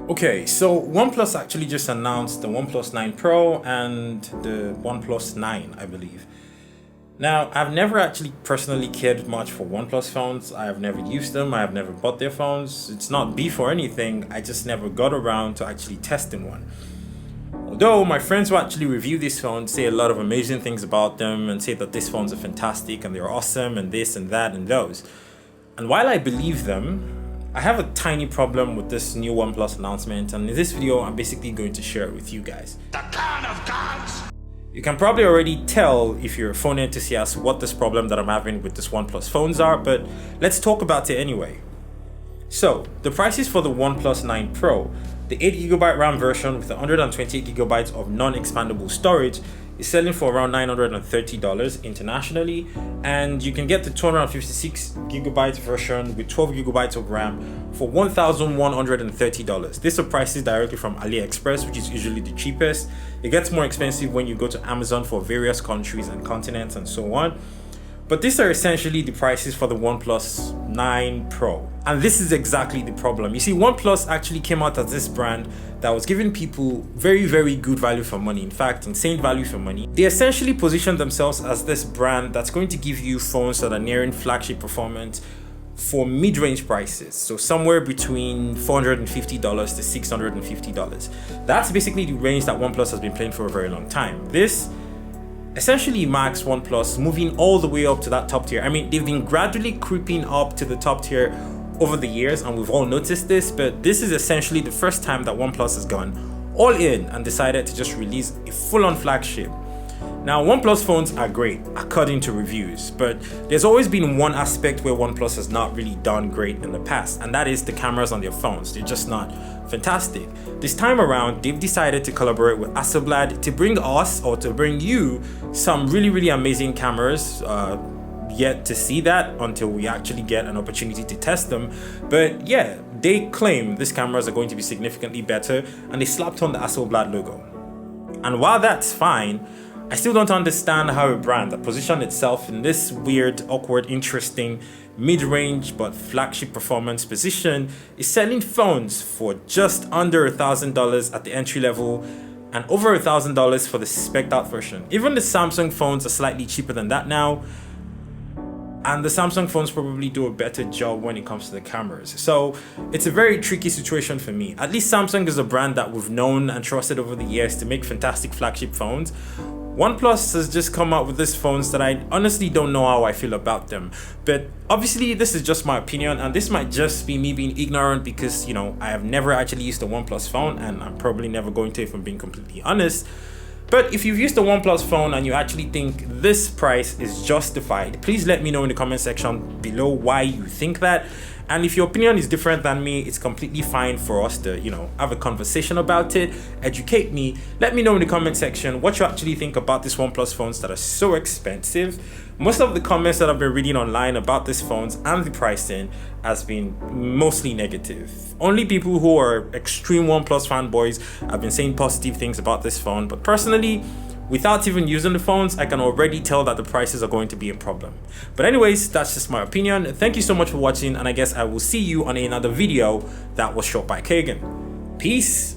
Okay, so OnePlus actually just announced the OnePlus 9 Pro and the OnePlus 9, I believe. Now, I've never actually personally cared much for OnePlus phones. I have never used them. I have never bought their phones. It's not beef or anything. I just never got around to actually testing one. Although my friends who actually review these phones say a lot of amazing things about them and say that these phones are fantastic and they're awesome and this and that and those. And while I believe them, I have a tiny problem with this new OnePlus announcement, and in this video I'm basically going to share it with you guys. The God of Gods! You can probably already tell if you're a phone enthusiast what this problem that I'm having with this OnePlus phones are, but let's talk about it anyway. So, the prices for the OnePlus 9 Pro, the 8GB RAM version with 128GB of non-expandable storage, is selling for around $930 internationally, and you can get the 256GB version with 12GB of RAM for $1,130. This are prices directly from AliExpress, which is usually the cheapest. It gets more expensive when you go to Amazon for various countries and continents and so on. But these are essentially the prices for the OnePlus 9 Pro. And this is exactly the problem. You see, OnePlus actually came out as this brand that was giving people very, very good value for money. In fact, insane value for money. They essentially positioned themselves as this brand that's going to give you phones that are nearing flagship performance for mid-range prices. So somewhere between $450 to $650. That's basically the range that OnePlus has been playing for a very long time. This essentially marks OnePlus moving all the way up to that top tier. I mean, they've been gradually creeping up to the top tier over the years, and we've all noticed this, but this is essentially the first time that OnePlus has gone all in and decided to just release a full-on flagship. Now, OnePlus phones are great according to reviews, but there's always been one aspect where OnePlus has not really done great in the past, and that is the cameras on their phones. They're just not fantastic. This time around, they've decided to collaborate with Hasselblad to bring us, or to bring you, some really, really amazing cameras. Yet to see that until we actually get an opportunity to test them. But yeah, they claim these cameras are going to be significantly better, and they slapped on the Hasselblad logo. And while that's fine, I still don't understand how a brand that positioned itself in this weird, awkward, interesting, mid-range but flagship performance position is selling phones for just under $1,000 at the entry level and over $1,000 for the spec'd out version. Even the Samsung phones are slightly cheaper than that now, and the Samsung phones probably do a better job when it comes to the cameras. So it's a very tricky situation for me. At least Samsung is a brand that we've known and trusted over the years to make fantastic flagship phones. OnePlus has just come out with these phones that I honestly don't know how I feel about them. But obviously this is just my opinion, and this might just be me being ignorant because, you know, I have never actually used a OnePlus phone, and I'm probably never going to if I'm being completely honest. But if you've used a OnePlus phone and you actually think this price is justified, please let me know in the comment section below why you think that. And if your opinion is different than me, it's completely fine for us to, you know, have a conversation about it, educate me. Let me know in the comment section what you actually think about these OnePlus phones that are so expensive. Most of the comments that I've been reading online about these phones and the pricing has been mostly negative. Only people who are extreme OnePlus fanboys have been saying positive things about this phone, but personally, without even using the phones, I can already tell that the prices are going to be a problem. But anyways, that's just my opinion. Thank you so much for watching, and I guess I will see you on another video that was shot by Kagan. Peace.